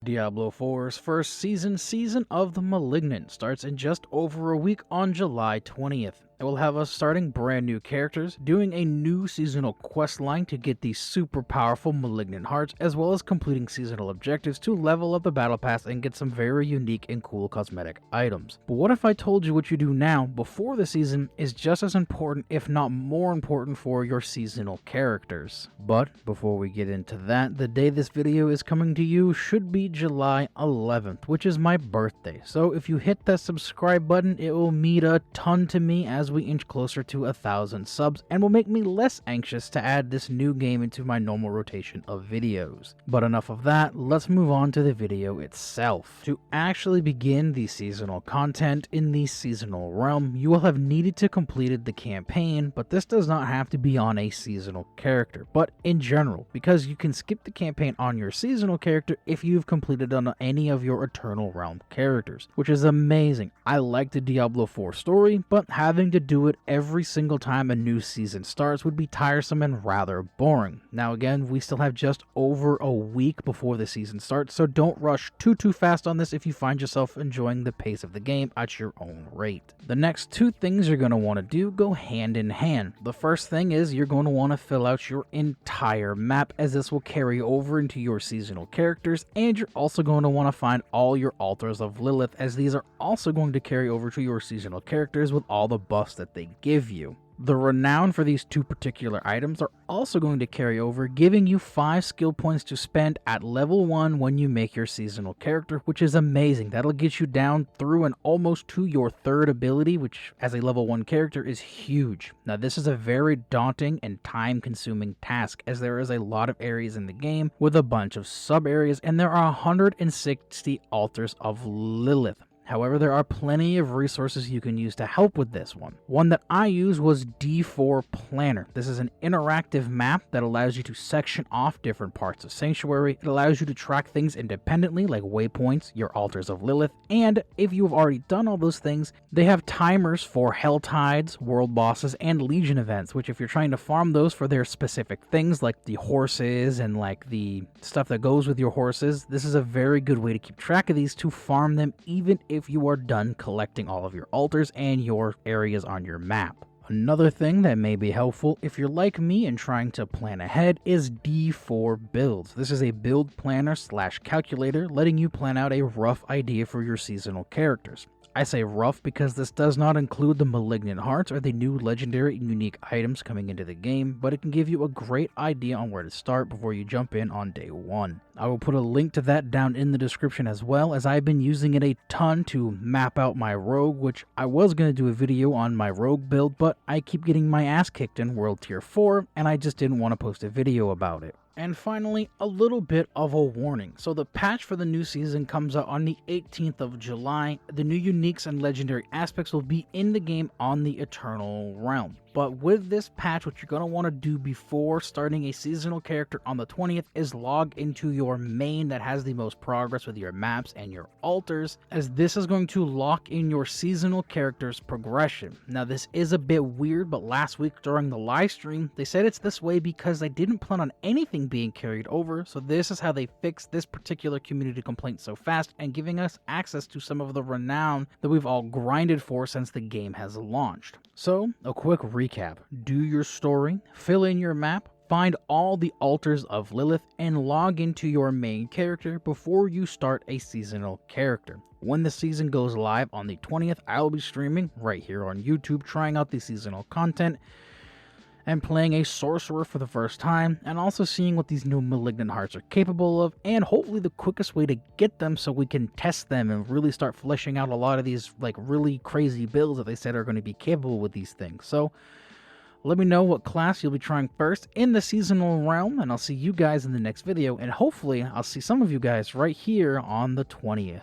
Diablo 4's first Season of the Malignant, starts in just over a week on July 20th. It will have us starting brand new characters, doing a new seasonal quest line to get these super powerful Malignant hearts, as well as completing seasonal objectives to level up the battle pass and get some very unique and cool cosmetic items. But what if I told you what you do now, before the season, is just as important, if not more important, for your seasonal characters? But before we get into that, the day this video is coming to you should be July 11th, which is my birthday. So if you hit that subscribe button, it will mean a ton to me as we inch closer to 1,000 subs, and will make me less anxious to add this new game into my normal rotation of videos. But enough of that, let's move on to the video itself. To actually begin the seasonal content in the seasonal realm, you will have needed to completed the campaign, but this does not have to be on a seasonal character, but in general, because you can skip the campaign on your seasonal character if you've completed on any of your Eternal Realm characters, which is amazing. I like the Diablo 4 story, but having to do it every single time a new season starts would be tiresome and rather boring. Now again, we still have just over a week before the season starts, so don't rush too fast on this if you find yourself enjoying the pace of the game at your own rate. The next two things you're going to want to do go hand in hand. The first thing is you're going to want to fill out your entire map, as this will carry over into your seasonal characters, and you're also going to want to find all your Altars of Lilith, as these are also going to carry over to your seasonal characters with all the buffs that they give you. The renown for these two particular items are also going to carry over, giving you 5 skill points to spend at level 1 when you make your seasonal character, which is amazing. That'll get you down through and almost to your 3rd ability, which as a level 1 character is huge. Now this is a very daunting and time consuming task, as there is a lot of areas in the game with a bunch of sub areas, and there are 160 Altars of Lilith. However, there are plenty of resources you can use to help with this one. One that I used was D4 Planner. This is an interactive map that allows you to section off different parts of Sanctuary. It allows you to track things independently, like waypoints, your Altars of Lilith, and if you have already done all those things, they have timers for Hell Tides, World Bosses, and Legion events, which if you're trying to farm those for their specific things, like the horses and like the stuff that goes with your horses, this is a very good way to keep track of these, to farm them even if you are done collecting all of your altars and your areas on your map. Another thing that may be helpful if you're like me and trying to plan ahead is D4 Builds. This is a build planner / calculator letting you plan out a rough idea for your seasonal characters. I say rough because this does not include the Malignant hearts or the new legendary and unique items coming into the game, but it can give you a great idea on where to start before you jump in on day 1. I will put a link to that down in the description, as well as I've been using it a ton to map out my rogue, which I was going to do a video on my rogue build, but I keep getting my ass kicked in World Tier 4 and I just didn't want to post a video about it. And finally, a little bit of a warning. So the patch for the new season comes out on the 18th of July. The new uniques and legendary aspects will be in the game on the Eternal Realm. But with this patch, what you're going to want to do before starting a seasonal character on the 20th is log into your main that has the most progress with your maps and your altars, as this is going to lock in your seasonal character's progression. Now this is a bit weird, but last week during the live stream, they said it's this way because they didn't plan on anything being carried over, so this is how they fixed this particular community complaint so fast and giving us access to some of the renown that we've all grinded for since the game has launched. So, a quick recap. Do your story, fill in your map, find all the Altars of Lilith, and log into your main character before you start a seasonal character. When the season goes live on the 20th, I will be streaming right here on YouTube, trying out the seasonal content and playing a sorcerer for the first time, and also seeing what these new Malignant hearts are capable of, and hopefully the quickest way to get them so we can test them and really start fleshing out a lot of these like really crazy builds that they said are going to be capable with these things. So let me know what class you'll be trying first in the seasonal realm, and I'll see you guys in the next video, and hopefully I'll see some of you guys right here on the 20th.